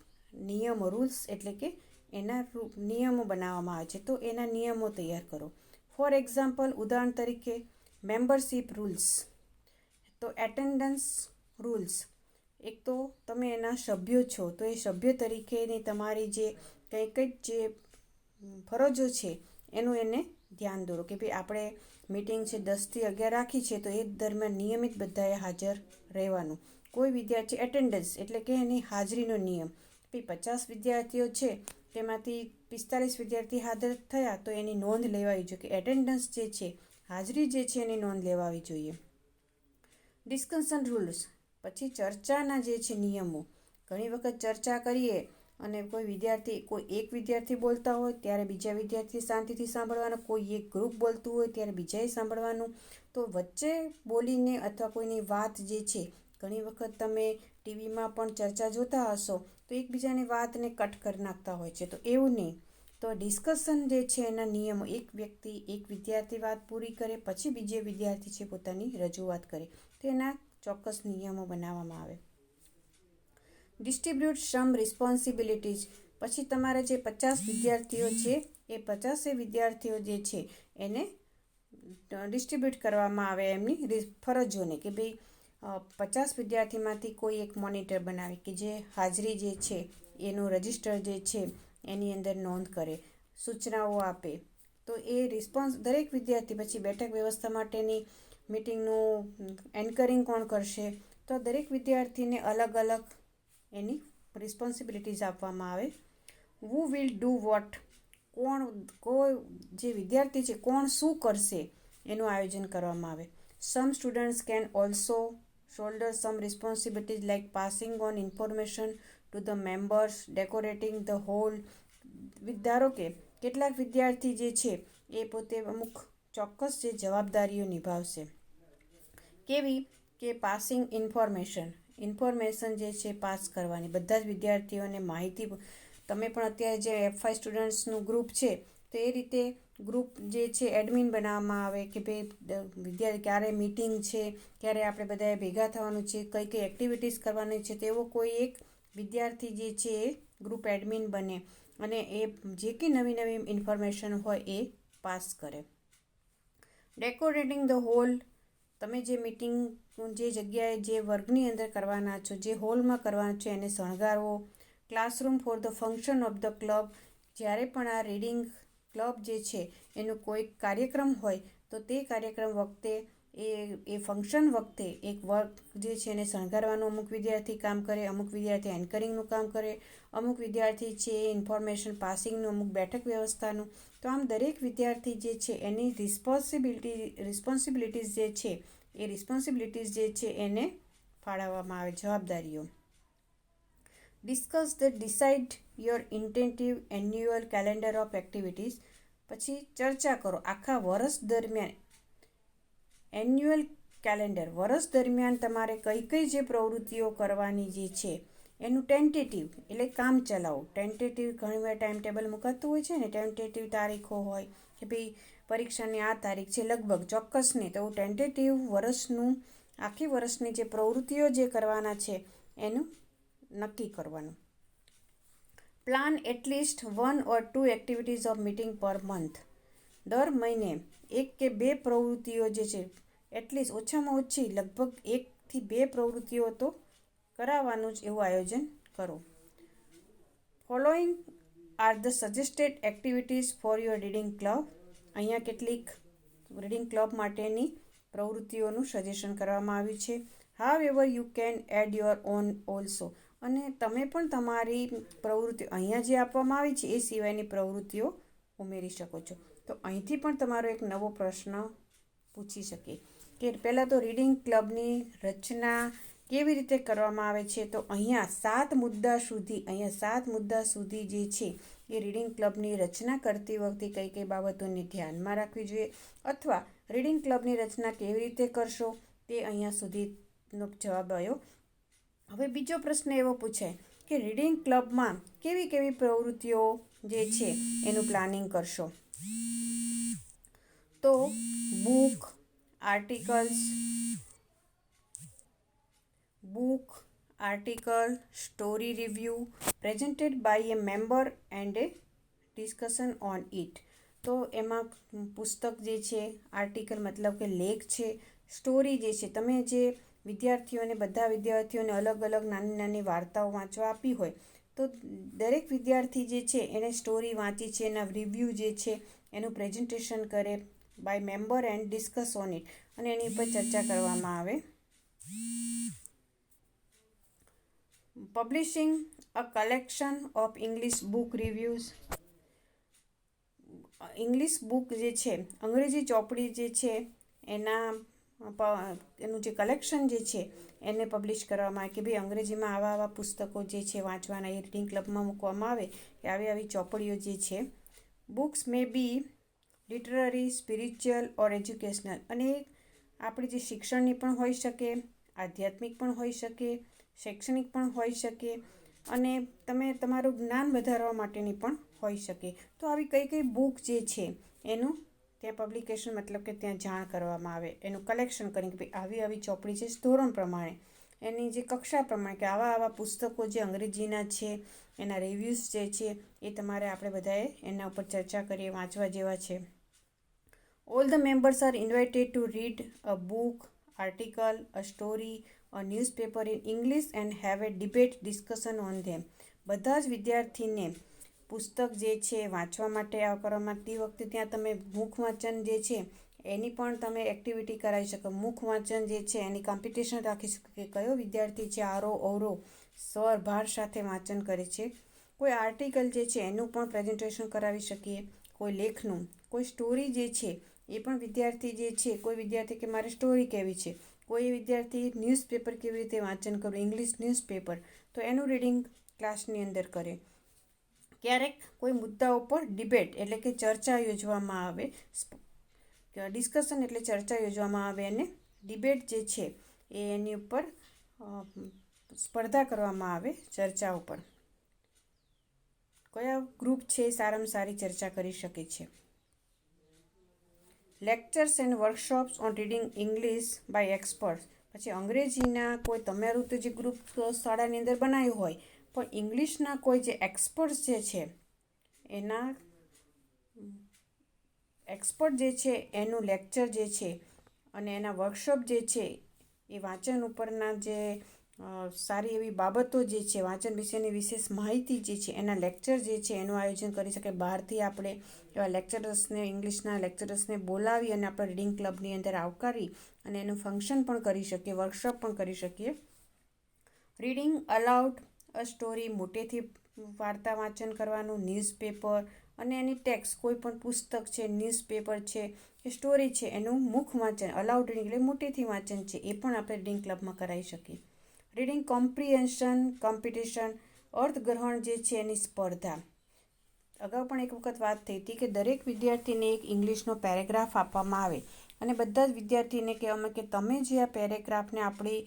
નિયમો, રૂલ્સ એટલે કે એના નિયમો બનાવવામાં આવે છે, તો એના નિયમો તૈયાર કરો. ફોર એક્ઝામ્પલ, ઉદાહરણ તરીકે મેમ્બરશીપ રૂલ્સ, તો એટેન્ડન્સ રૂલ્સ. એક તો તમે એના સભ્યો છો તો એ સભ્ય તરીકેની તમારી જે કંઈક જે ફરજો છે એનું એને ધ્યાન દોરો કે ભાઈ આપણે મીટિંગ છે 10 થી 11 રાખી છે તો એ દરમિયાન નિયમિત બધાએ હાજર રહેવાનું. કોઈ વિદ્યાર્થી એટેન્ડન્સ એટલે કે એની હાજરીનો નિયમ, ભાઈ 50 વિદ્યાર્થીઓ છે તેમાંથી 45 વિદ્યાર્થી હાજર થયા તો એની નોંધ લેવાવી જોઈએ કે એટેન્ડન્સ જે છે, હાજરી જે છે એની નોંધ લેવાવી જોઈએ. ડિસ્કશન રૂલ્સ, પછી ચર્ચાના જે છે નિયમો. ઘણી વખત ચર્ચા કરીએ અને કોઈ એક વિદ્યાર્થી બોલતા હોય ત્યારે બીજા વિદ્યાર્થી શાંતિથી સાંભળવાનું, કોઈ એક ગ્રુપ બોલતું હોય ત્યારે બીજાએ સાંભળવાનું. તો વચ્ચે બોલીને અથવા કોઈની વાત જે છે, ઘણી વખત તમે ટીવીમાં પણ ચર્ચા જોતા હશો તો એકબીજાની વાતને કટ કરી નાખતા હોય છે, તો એવું નહીં. તો ડિસ્કશન જે છે એના નિયમો, એક વિદ્યાર્થી વાત પૂરી કરે પછી બીજો વિદ્યાર્થી છે પોતાની રજૂઆત કરે, તો એના ચોક્કસ નિયમો બનાવવામાં આવે. ડિસ્ટ્રીબ્યુટ સમ રિસ્પોન્સિબિલિટીઝ, પછી તમારા જે 50 વિદ્યાર્થીઓ છે એ 50 વિદ્યાર્થીઓ જે છે એને ડિસ્ટ્રીબ્યુટ કરવામાં આવે એમની ફરજોને કે ભાઈ 50 વિદ્યાર્થીમાંથી કોઈ એક મોનિટર બનાવે કે જે હાજરી જે છે એનું રજિસ્ટર જે છે એની અંદર નોંધ કરે, સૂચનાઓ આપે. તો એ દરેક વિદ્યાર્થી, પછી બેઠક વ્યવસ્થા માટેની મીટિંગનું એન્કરિંગ કોણ કરશે, તો દરેક વિદ્યાર્થીને અલગ અલગ એની રિસ્પોન્સિબિલિટીઝ આપવામાં આવે. હુ વિલ ડુ વોટ, કોઈ જે વિદ્યાર્થી છે કોણ શું કરશે એનું આયોજન કરવામાં આવે. Some students can also shoulder some responsibilities like passing on information to the members, decorating the hall. ધારો કે કેટલાક વિદ્યાર્થી જે છે એ પોતે અમુક ચોક્કસ જે જવાબદારીઓ નિભાવશે. કેવી કે પાસિંગ ઇન્ફોર્મેશન જે છે પાસ કરવાની, બધા જ વિદ્યાર્થીઓને માહિતી. તમે પણ અત્યારે જે F5 સ્ટુડન્ટ્સનું ગ્રુપ છે તો એ રીતે ગ્રુપ જે છે એડમિન બનાવવામાં આવે કે ભાઈ વિદ્યાર્થી ક્યારે મીટિંગ છે, ક્યારે આપણે બધાએ ભેગા થવાનું છે, કઈ કઈ એક્ટિવિટીઝ કરવાની છે, તેવો કોઈ એક વિદ્યાર્થી જે છે એ ગ્રુપ એડમિન બને અને એ જે કંઈ નવી નવી ઇન્ફોર્મેશન હોય એ પાસ કરે. ડેકોરેટિંગ ધ હોલ, તમે જે મીટિંગ જે જગ્યાએ જે વર્ગની અંદર કરવાના છો, જે હોલમાં કરવાના છો એને શણગારવો. Classroom for the function of the club, જ્યારે પણ આ રીડિંગ ક્લબ જે છે એનું કોઈ કાર્યક્રમ હોય તો તે કાર્યક્રમ વખતે એ ફંક્શન વખતે એક વર્ક જે છે એને શણગારવાનું અમુક વિદ્યાર્થી કામ કરે, અમુક વિદ્યાર્થી એન્કરિંગનું કામ કરે, અમુક વિદ્યાર્થી છે ઇન્ફોર્મેશન પાસિંગનું, અમુક બેઠક વ્યવસ્થાનું. તો આમ દરેક વિદ્યાર્થી જે છે એની રિસ્પોન્સિબિલિટીઝ જે છે એ રિસ્પોન્સિબિલિટીઝ જે છે એને ફાળવવામાં આવે, જવાબદારીઓ. Decide your intensive annual calendar of activities. પછી ચર્ચા કરો આખા વર્ષ દરમિયાન એન્યુઅલ કેલેન્ડર, વર્ષ દરમિયાન તમારે કઈ કઈ જે પ્રવૃત્તિઓ કરવાની જે છે એનું ટેન્ટેટિવ એટલે કામ ચલાવો. ટેન્ટેટિવ ઘણી વાર ટાઈમ ટેબલ મુકાતું હોય છે ને, ટેન્ટેટિવ તારીખો હોય કે ભાઈ પરીક્ષાની આ તારીખ છે, લગભગ ચોક્કસ નહીં, તો ટેન્ટેટિવ વર્ષનું આખી વર્ષની જે પ્રવૃત્તિઓ જે કરવાના છે એનું નક્કી કરવાનું. Plan at least 1 or 2 activities of meeting per month. દર મહિને 1 કે 2 પ્રવૃત્તિઓ જે છે એટલીસ્ટ ઓછામાં ઓછી લગભગ 1 થી 2 પ્રવૃત્તિઓ તો કરાવવાનું જ એવું આયોજન કરો. Following are the suggested activities for your reading club. અહીંયા કેટલીક રીડિંગ ક્લબ માટેની પ્રવૃત્તિઓનું સજેશન કરવામાં આવ્યું છે. However you can add your own also. અને તમે પણ તમારી પ્રવૃત્તિઓ અહીંયા જે આપવામાં આવી છે એ સિવાયની પ્રવૃત્તિઓ ઉમેરી શકો છો. તો અહીંથી પણ તમારો એક નવો પ્રશ્ન પૂછી શકે કે પહેલાં તો રીડિંગ ક્લબની રચના કેવી રીતે કરવામાં આવે છે. તો અહીંયા 7 મુદ્દા સુધી જે છે એ રીડિંગ ક્લબની રચના કરતી વખતે કઈ કઈ બાબતોને ધ્યાનમાં રાખવી જોઈએ, અથવા રીડિંગ ક્લબની રચના કેવી રીતે કરશો તે અહીંયા સુધીનો જવાબ આવ્યો. હવે બીજો પ્રશ્ન એવો પૂછાય કે રીડિંગ ક્લબમાં કેવી કેવી પ્રવૃત્તિઓ જે છે એનું પ્લાનિંગ કરશો. તો book article, story review presented by a member and a discussion on it. તો એમાં પુસ્તક જે છે, આર્ટિકલ મતલબ કે લેખ છે, સ્ટોરી જે છે તમે જે બધા વિદ્યાર્થીઓને અલગ અલગ નાની નાની વાર્તાઓ વાંચવા આપી હોય તો દરેક વિદ્યાર્થી જે છે એને સ્ટોરી વાંચી છે, એના રિવ્યૂ જે છે એનું પ્રેઝન્ટેશન કરે by member and discuss on it, અને એની ઉપર ચર્ચા કરવામાં આવે. Publishing a collection of English book reviews. English book જે છે, અંગ્રેજી ચોપડી જે છે એનું જે કલેક્શન જે છે એને પબ્લિશ કરવામાં આવે કે ભાઈ અંગ્રેજીમાં આવા પુસ્તકો જે છે વાંચવાના, એ રીડિંગ ક્લબમાં મૂકવામાં આવે કે આવી ચોપડીઓ જે છે. બુક્સ મે બી લિટરરી, સ્પિરિચ્યુઅલ ઓર એજ્યુકેશનલ. અને આપણી જે શિક્ષણની પણ હોઈ શકે, આધ્યાત્મિક પણ હોઈ શકે, શૈક્ષણિક પણ હોઈ શકે, અને તમે તમારું જ્ઞાન વધારવા માટેની પણ હોઈ શકે. તો આવી કઈ કઈ બુક જે છે એનું ત્યાં પબ્લિકેશન મતલબ કે ત્યાં જાણ કરવામાં આવે, એનું કલેક્શન કરીને કે ભાઈ આવી ચોપડી છે ધોરણ પ્રમાણે, એની જે કક્ષા પ્રમાણે કે આવા પુસ્તકો જે અંગ્રેજીના છે એના રિવ્યૂઝ જે છે એ તમારે આપણે બધાએ એના ઉપર ચર્ચા કરીએ, વાંચવા જેવા છે. All the members are invited two read a book, article, a story, a newspaper in English and have a debate discussion on ધેમ. બધા જ વિદ્યાર્થીને પુસ્તક જે છે વાંચવા માટે કરવામાં તે વખતે ત્યાં તમે મુખ વાંચન જે છે એની પણ તમે એક્ટિવિટી કરાવી શકો. મુખ વાંચન જે છે એની કોમ્પિટિશન રાખી શકો કે કયો વિદ્યાર્થી છે આરો અવરો સ્વર ભાર સાથે વાંચન કરે છે. કોઈ આર્ટિકલ જે છે એનું પણ પ્રેઝન્ટેશન કરાવી શકીએ, કોઈ લેખનું, કોઈ સ્ટોરી જે છે એ પણ વિદ્યાર્થી જે છે, કોઈ વિદ્યાર્થી કે મારે સ્ટોરી કહેવી છે, કોઈ વિદ્યાર્થી ન્યૂઝપેપર કેવી રીતે વાંચન કરવું, ઇંગ્લિશ ન્યૂઝપેપર, તો એનું રીડિંગ ક્લાસની અંદર કરે. ક્યારેક કોઈ મુદ્દાઓ પર ડિબેટ એટલે કે ચર્ચા યોજવામાં આવે, ડિસ્કશન એટલે ચર્ચા યોજવામાં આવે અને ડિબેટ જે છે એ એની ઉપર સ્પર્ધા કરવામાં આવે ચર્ચા ઉપર. કયા ગ્રુપ છે એ સારામાં સારી ચર્ચા કરી શકે છે. Lectures and workshops on reading English by experts. પછી અંગ્રેજીના કોઈ તમારું તો જે ગ્રુપ શાળાની અંદર બનાવ્યું હોય, પણ ઇંગ્લિશના કોઈ જે એક્સપર્ટ્સ જે છે એના એક્સપર્ટ જે છે એનું લેક્ચર જે છે અને એના વર્કશોપ જે છે એ વાંચન ઉપરના જે સારી એવી બાબતો જે છે, વાંચન વિશેની વિશેષ માહિતી જે છે એના લેક્ચર જે છે એનું આયોજન કરી શકે. બહારથી આપણે એવા લેક્ચરર્સને, ઇંગ્લિશના લેક્ચરર્સને બોલાવી અને આપણે રીડિંગ ક્લબની અંદર આવકારી અને એનું ફંક્શન પણ કરી શકીએ, વર્કશોપ પણ કરી શકીએ. રીડિંગ અલાઉડ અ સ્ટોરી, મોટેથી વાર્તા વાંચન કરવાનું, ન્યૂઝપેપર અને એની ટેક્સ્ટ, કોઈ પણ પુસ્તક છે, ન્યૂઝપેપર છે કે સ્ટોરી છે એનું મુખ વાંચન, અલાઉડ રીડિંગ એટલે મોટેથી વાંચન છે, એ પણ આપણે રીડિંગ ક્લબમાં કરાવી શકીએ. રીડિંગ કોમ્પ્રિહેન્શન કોમ્પિટિશન, અર્થગ્રહણ જે છે એની સ્પર્ધા. અગાઉ પણ એક વખત વાત થઈ હતી કે દરેક વિદ્યાર્થીને એક ઇંગ્લિશનો પેરેગ્રાફ આપવામાં આવે અને બધા જ વિદ્યાર્થીને કહેવામાં કે તમે જે આ પેરેગ્રાફને આપણી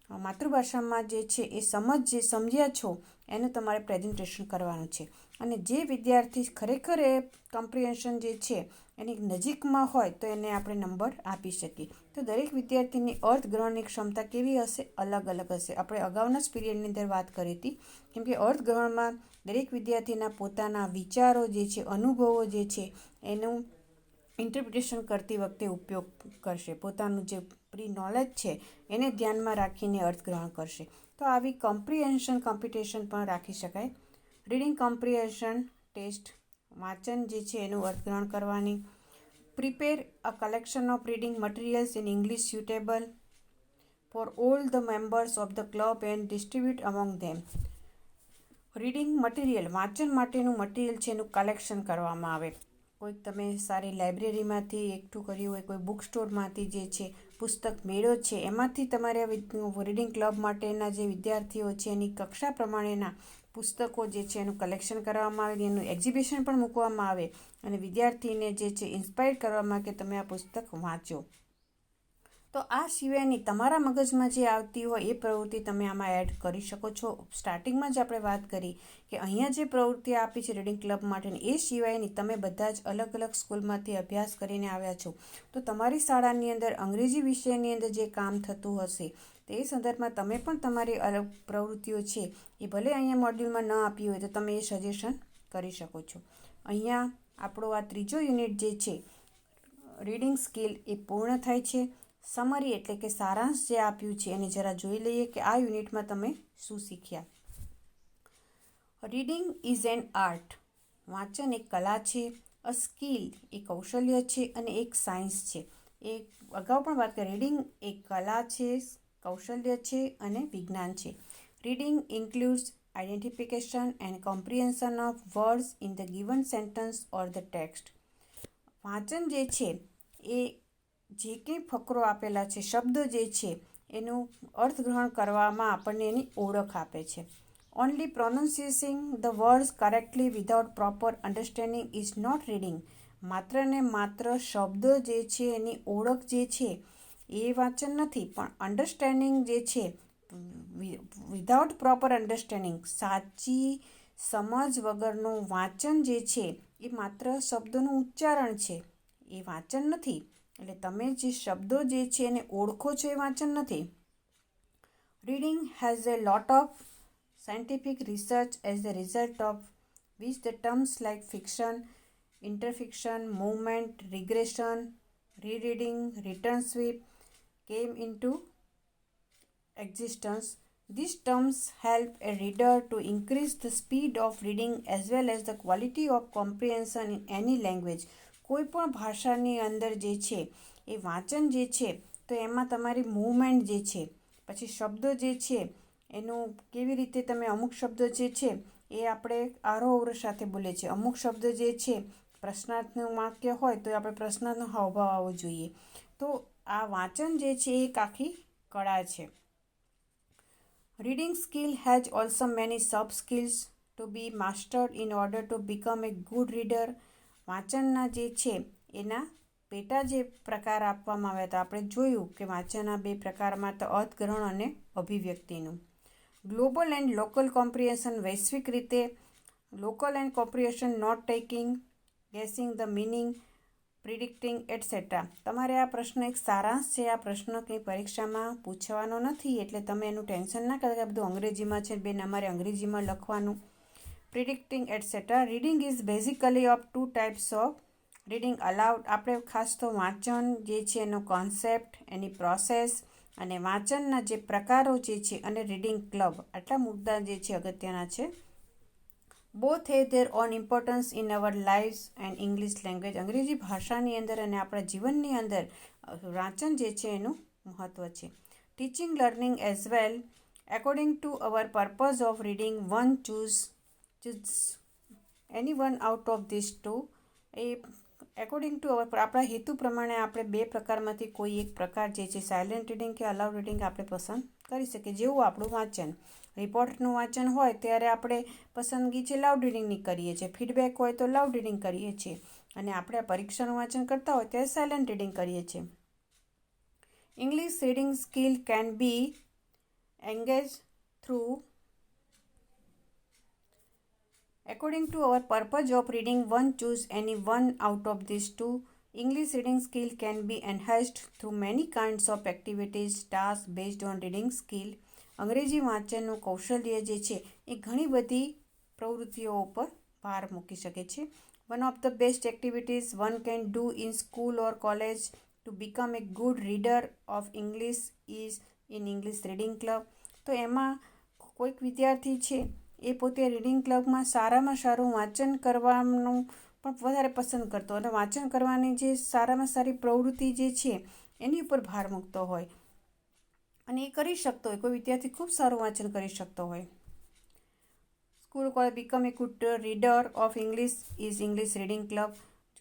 માતૃભાષામાં જે છે એ સમજ્યા છો એનું તમારે પ્રેઝન્ટેશન કરવાનું છે. અને જે વિદ્યાર્થી ખરેખર એ કોમ્પ્રિહેન્શન જે છે એની નજીકમાં હોય તો એને આપણે નંબર આપી શકીએ. તો દરેક વિદ્યાર્થીની અર્થગ્રહણની ક્ષમતા કેવી હશે? અલગ અલગ હશે. આપણે અગાઉના જ પીરિયડની અંદર વાત કરી હતી, કેમ કે અર્થગ્રહણમાં દરેક વિદ્યાર્થીના પોતાના વિચારો જે છે, અનુભવો જે છે એનું ઇન્ટરપ્રિટેશન કરતી વખતે ઉપયોગ કરશે. પોતાનું જે પ્રી નોલેજ છે એને ધ્યાનમાં રાખીને અર્થગ્રહણ કરશે. તો આવી કોમ્પ્રિહેન્શન કોમ્પિટિશન પણ રાખી શકાય. રીડિંગ કોમ્પ્રિહેન્શન ટેસ્ટ, વાંચન જે છે એનું અર્થગ્રહણ કરવાની. Prepare a collection of reading materials in English suitable for all the members of the club and distribute among them. Reading material, વાંચન માટેનું મટીરિયલ છે એનું કલેક્શન કરવામાં આવે. કોઈક તમે સારી લાઇબ્રેરીમાંથી એકઠું કર્યું હોય, કોઈ બુક સ્ટોરમાંથી જે છે પુસ્તક મેળો છે એમાંથી તમારે રીડિંગ ક્લબ માટેના જે વિદ્યાર્થીઓ છે એની કક્ષા પ્રમાણેના પુસ્તકો જે છે એનું કલેક્શન કરવામાં આવે, એનું એક્ઝિબિશન પણ મૂકવામાં આવે અને વિદ્યાર્થીને જે છે ઇન્સ્પાયર કરવામાં કે તમે આ પુસ્તક વાંચો. તો આ સિવાયની તમારા મગજમાં જે આવતી હોય એ પ્રવૃત્તિ તમે આમાં એડ કરી શકો છો. સ્ટાર્ટિંગમાં જ આપણે વાત કરી કે અહીંયા જે પ્રવૃત્તિ આપી છે રીડિંગ ક્લબ માટેની, એ સિવાયની તમે બધા જ અલગ અલગ સ્કૂલમાંથી અભ્યાસ કરીને આવ્યા છો, તો તમારી શાળાની અંદર અંગ્રેજી વિષયની અંદર જે કામ થતું હશે તે સંદર્ભમાં તમે પણ તમારી અલગ પ્રવૃત્તિઓ છે એ ભલે અહીંયા મોડ્યુલમાં ન આપી હોય તો તમે એ સજેશન કરી શકો છો. અહીંયા આપણો આ ત્રીજો યુનિટ જે છે રીડિંગ સ્કિલ એ પૂર્ણ થાય છે. સમરી એટલે કે સારાંશ જે આપ્યું છે એને જરા જોઈ લઈએ કે આ યુનિટમાં તમે શું શીખ્યા. Reading is an art. વાંચન એક કલા છે. અ સ્કિલ એ કૌશલ્ય છે અને એક સાયન્સ છે. એ અગાઉ પણ વાત કરી, રીડિંગ એક કલા છે, કૌશલ્ય છે અને વિજ્ઞાન છે. Reading includes identification and comprehension of words in the given sentence or the text. વાંચન જે છે એ જે કંઈ ફકરો આપેલા છે, શબ્દો જે છે એનું અર્થગ્રહણ કરવામાં આપણને એની ઓળખ આપે છે. Only pronunciating the words correctly without proper understanding is not reading. માત્ર ને માત્ર શબ્દો જે છે એની ઓળખ જે છે એ વાંચન નથી, પણ અન્ડરસ્ટેન્ડિંગ જે છે વિધાઉટ પ્રોપર અન્ડરસ્ટેન્ડિંગ, સાચી સમજ વગરનું વાંચન જે છે એ માત્ર શબ્દોનું ઉચ્ચારણ છે, એ વાંચન નથી. એટલે તમે જે શબ્દો જે છે એને ઓળખો છો એ વાંચન નથી. Reading has a lot of scientific research as a result of which the terms like fiction, interfiction, movement, regression, rereading, return sweep came into existence. These terms help a reader to increase the speed of reading as well as the quality of comprehension in any language. કોઈ પણ ભાષાની અંદર જે છે એ વાંચન જે છે તો એમાં તમારી મૂવમેન્ટ જે છે, પછી શબ્દો જે છે એનું કેવી રીતે તમે અમુક શબ્દો જે છે એ આપણે આરોહ અવરોહ સાથે બોલે છે. અમુક શબ્દ જે છે પ્રશ્નાર્થનું વાક્ય હોય તો આપણે પ્રશ્નનો હાવભાવ આવવો જોઈએ. તો આ વાંચન જે છે એ એક આખી કળા છે. Reading skill has also many sub skills to be mastered in order to become a good reader. વાંચનના જે છે એના પેટા જે પ્રકાર આપવામાં આવ્યા હતા, આપણે જોયું કે વાંચનના 2 પ્રકારમાં તો અર્થગ્રહણ અને અભિવ્યક્તિનું. ગ્લોબલ એન્ડ લોકલ કોમ્પ્રિહેન્શન, વૈશ્વિક રીતે local and comprehension, note taking, guessing the meaning, predicting etcetera. તમારે આ પ્રશ્ન એક સારાંશ છે. આ પ્રશ્ન કંઈ પરીક્ષામાં પૂછવાનો નથી એટલે તમે એનું ટેન્શન ના કરતા. બધું અંગ્રેજીમાં છે, બેન અમારે અંગ્રેજીમાં લખવાનું. Predicting etcetera. Reading is basically of 2 types of reading aloud. આપણે ખાસ તો વાંચન જે છે એનો કોન્સેપ્ટ, એની પ્રોસેસ અને વાંચનના જે પ્રકારો જે છે અને રીડિંગ ક્લબ, આટલા મુદ્દા જે છે અગત્યના છે. Both have there on importance in our lives and English language. અંગ્રેજી ભાષાની અંદર અને આપણા જીવનની અંદર વાંચન જે છે એનું મહત્ત્વ છે. Teaching learning as well. According to our purpose of reading one choose any one out of this two. એ એકોર્ડિંગ ટુ અવર આપણા હેતુ પ્રમાણે આપણે 2 પ્રકારમાંથી કોઈ એક પ્રકાર જે છે સાયલેન્ટ રીડિંગ કે અલાઉડ રીડિંગ આપણે પસંદ કરી શકીએ. જેવું આપણું વાંચન, રિપોર્ટનું વાંચન હોય ત્યારે આપણે પસંદગી છે લાઉડ રીડિંગની કરીએ છીએ, ફીડબેક હોય તો લાઉડ રીડિંગ કરીએ છીએ, અને આપણે પરીક્ષાનું વાંચન કરતા હોય ત્યારે સાયલેન્ટ રીડિંગ કરીએ છીએ. English reading skill can be engage through according to our purpose of reading one choose any one out of these two. English reading skill can be enhanced through many kinds of activities, tasks based on reading skill. અંગ્રેજી વાંચનનું કૌશલ્ય જે છે એ ઘણી બધી પ્રવૃત્તિઓ ઉપર ભાર મૂકી શકે છે. One of the best activities one can do in school or college to become a good reader of English is in English reading club. તો એમાં કોઈક વિદ્યાર્થી છે એ પોતે રીડિંગ ક્લબમાં સારામાં સારું વાંચન કરવાનું પણ વધારે પસંદ કરતો, અને વાંચન કરવાની જે સારામાં સારી પ્રવૃત્તિ જે છે એની ઉપર ભાર મૂકતો હોય અને એ કરી શકતો હોય. કોઈ વિદ્યાર્થી ખૂબ સારું વાંચન કરી શકતો હોય. School college become a good reader of English is English reading club.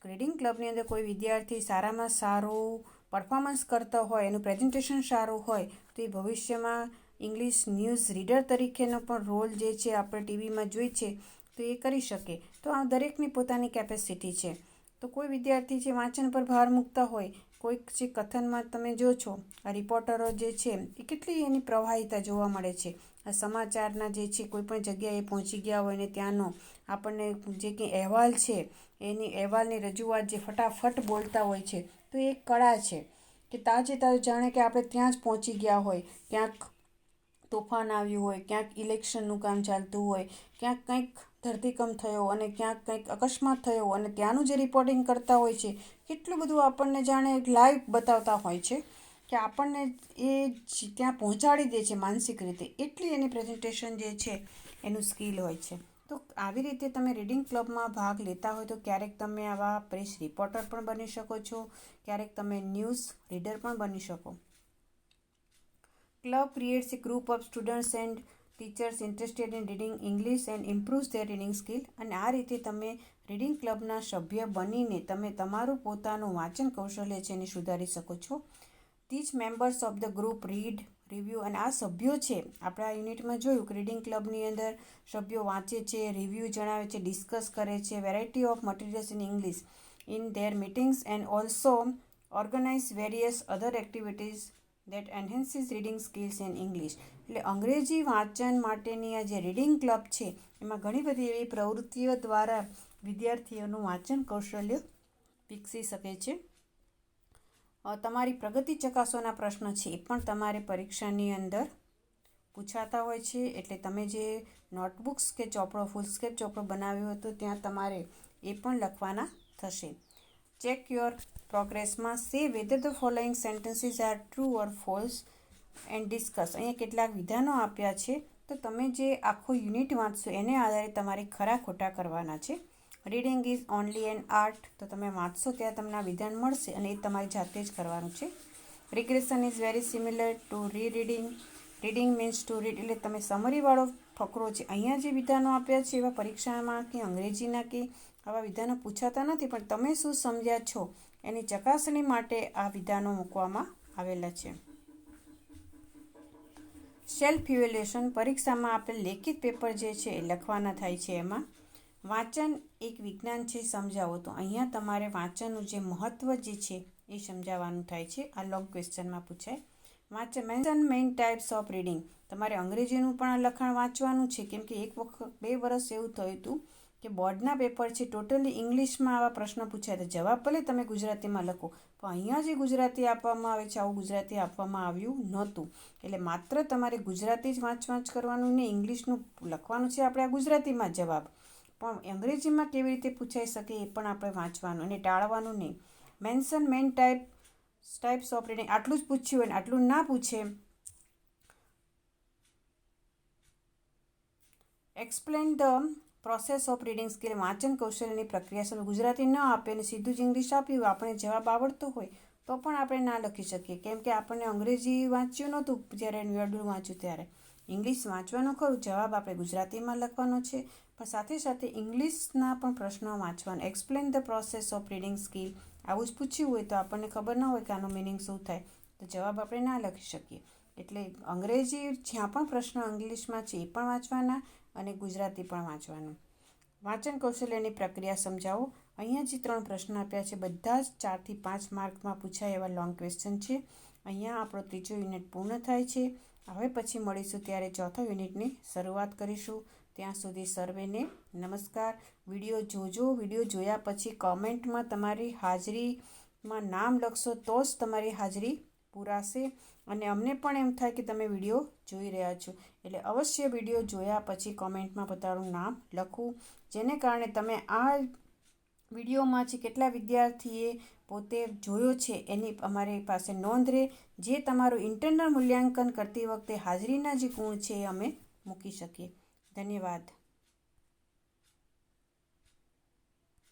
Reading ક્લબની અંદર કોઈ વિદ્યાર્થી સારામાં સારું પરફોર્મન્સ કરતો હોય, એનું પ્રેઝન્ટેશન સારું હોય તો એ ભવિષ્યમાં ઇંગ્લિશ ન્યૂઝ રીડર તરીકેનો પણ રોલ જે છે આપણે ટીવીમાં જોઈ છે તો એ કરી શકે. તો આ દરેકની પોતાની કેપેસિટી છે. તો કોઈ વિદ્યાર્થી જે વાંચન પર ભાર મૂકતા હોય, કોઈક જે કથનમાં તમે જો છો આ રિપોર્ટરો જે છે એ કેટલી એની પ્રવાહિતા જોવા મળે છે. આ સમાચારના જે છે કોઈ પણ જગ્યાએ પહોંચી ગયા હોય ને ત્યાંનો આપણને જે કંઈ અહેવાલ છે એની અહેવાલની રજૂઆત જે ફટાફટ બોલતા હોય છે તો એ એક કળા છે કે તાજે તાજું જાણે કે આપણે ત્યાં જ પહોંચી ગયા હોય. ક્યાંક તોફાન આવ્યું હોય, ક્યાંક ઇલેક્શનનું કામ ચાલતું હોય, ક્યાંક કંઈક ધરતીકંપ થયો અને ક્યાંક કંઈક અકસ્માત થયો અને ત્યાંનું જે રિપોર્ટિંગ કરતા હોય છે કેટલું બધું આપણને જાણે લાઈવ બતાવતા હોય છે કે આપણને એ ત્યાં પહોંચાડી દે છે માનસિક રીતે. એટલી એની પ્રેઝન્ટેશન જે છે એનું સ્કિલ હોય છે. તો આવી રીતે તમે રીડિંગ ક્લબમાં ભાગ લેતા હોય તો ક્યારેક તમે આવા પ્રેસ રિપોર્ટર પણ બની શકો છો, ક્યારેક તમે ન્યૂઝ રીડર પણ બની શકો. Club creates a group of students and teachers interested in reading English and improves their reading skill. અને આ રીતે તમે રીડિંગ ક્લબના સભ્ય બનીને તમે તમારું પોતાનું વાંચન કૌશલ્ય છે એને સુધારી શકો છો. These members of the group read, review. અને આ સભ્યો છે આપણે આ યુનિટમાં જોયું કે રીડિંગ ક્લબની અંદર સભ્યો વાંચે છે, રિવ્યૂ જણાવે છે, ડિસ્કસ કરે છે, variety of materials in English in their meetings and also organize various other activities that enhances reading skills in English. એટલે અંગ્રેજી વાંચન માટેની આ જે રીડિંગ ક્લબ છે એમાં ઘણી બધી એવી પ્રવૃત્તિઓ દ્વારા વિદ્યાર્થીઓનું વાંચન કૌશલ્ય વિકસી શકે છે. તમારી પ્રગતિ ચકાસવાના પ્રશ્ન છે એ પણ તમારે પરીક્ષાની અંદર પૂછાતા હોય છે. એટલે તમે જે નોટબુક્સ કે ચોપડો ફૂલસ્કેપ ચોપડો બનાવ્યો હતો ત્યાં તમારે એ પણ લખવાના થશે. ચેક યોર પ્રોગ્રેસમાં સે whether the following sentences are true or false and discuss. અહીંયા કેટલાક વિધાનો આપ્યા છે તો તમે જે આખો યુનિટ વાંચશો એને આધારે તમારે ખરા ખોટા કરવાના છે. Reading is only N art, તો તમે વાંચશો ત્યારે તમને આ વિધાન મળશે અને એ તમારી જાતે જ કરવાનું છે. Regression is very similar to reading, reading means to read, એટલે તમે સમરીવાળો ફકરો છે. અહીંયા જે વિધાનો આપ્યા છે એવા પરીક્ષામાં કે અંગ્રેજીના કે આવા વિધાનો પૂછાતા નથી, પણ તમે શું સમજ્યા છો એની ચકાસણી માટે આ વિધાનો મૂકવામાં આવેલા છે. સેલ્ફ ઇવેલ્યુએશન, પરીક્ષામાં આપણે લેખિત પેપર જે છે એ લખવાના થાય છે. એમાં વાંચન એક વિજ્ઞાન છે, સમજાવો. તો અહીંયા તમારે વાંચનનું જે મહત્ત્વ જે છે એ સમજાવવાનું થાય છે. આ લોંગ ક્વેશ્ચનમાં પૂછાય. વાંચન mention main types of reading, તમારે અંગ્રેજીનું પણ આ લખાણ વાંચવાનું છે, કેમ કે એક વખત 2 વર્ષ એવું થયું હતું કે બોર્ડના પેપર છે ટોટલી ઇંગ્લિશમાં આવા પ્રશ્ન પૂછાય તો જવાબ ભલે તમે ગુજરાતીમાં લખો, પણ અહીંયા જે ગુજરાતી આપવામાં આવે છે આવું ગુજરાતી આપવામાં આવ્યું નહોતું. એટલે માત્ર તમારે ગુજરાતી જ વાંચ કરવાનું ને ઇંગ્લિશનું લખવાનું છે આપણે આ ગુજરાતીમાં જવાબ, પણ અંગ્રેજીમાં કેવી રીતે પૂછાઈ શકે એ પણ આપણે વાંચવાનું અને ટાળવાનું નહીં. Mention main types of reading, આટલું જ પૂછ્યું હોય ને આટલું ના પૂછે. Explain the process of reading skill, વાંચન કૌશલ્યની પ્રક્રિયા. ગુજરાતી ન આપે અને સીધું જ ઇંગ્લિશ આપ્યું હોય, આપણે જવાબ આવડતો હોય તો પણ આપણે ના લખી શકીએ, કેમ કે આપણને અંગ્રેજી વાંચ્યું નહોતું જ્યારે નિવડું વાંચ્યું ત્યારે. ઇંગ્લિશ વાંચવાનું ખરું, જવાબ આપણે ગુજરાતીમાં લખવાનો છે, પણ સાથે સાથે ઇંગ્લિશના પણ પ્રશ્નો વાંચવાના. Explain the process of reading skill, આવું જ પૂછ્યું હોય તો આપણને ખબર ના હોય કે આનો મિનિંગ શું થાય તો જવાબ આપણે ના લખી શકીએ. એટલે અંગ્રેજી જ્યાં પણ પ્રશ્ન ઇંગ્લિશમાં છે એ પણ વાંચવાના અને ગુજરાતી પણ વાંચવાનું. વાંચન કૌશલ્યની પ્રક્રિયા સમજાવો. અહીંયા જે 3 પ્રશ્ન આપ્યા છે બધા જ 4 થી 5 માર્કમાં પૂછાય એવા લોંગ ક્વેશ્ચન છે. અહીંયા આપણો 3જો યુનિટ પૂર્ણ થાય છે. હવે પછી મળીશું ત્યારે 4થા યુનિટની શરૂઆત કરીશું. ત્યાં સુધી સર્વેને નમસ્કાર. વિડીયો જોજો. વિડીયો જોયા પછી કોમેન્ટમાં તમારી હાજરીમાં નામ લખશો તો જ તમારી હાજરી પૂરાશે અને અમને પણ એમ થાય કે તમે વિડીયો જોઈ રહ્યા છો. એટલે અવશ્ય વિડીયો જોયા પછી કોમેન્ટમાં પોતાનું નામ લખવું, જેને કારણે તમે આ વિડીયોમાંથી કેટલા વિદ્યાર્થીએ પોતે જોયો છે એની અમારી પાસે નોંધ રહે, જે તમારું ઇન્ટરનલ મૂલ્યાંકન કરતી વખતે હાજરીના જે ગુણ છે એ અમે મૂકી શકીએ. ધન્યવાદ.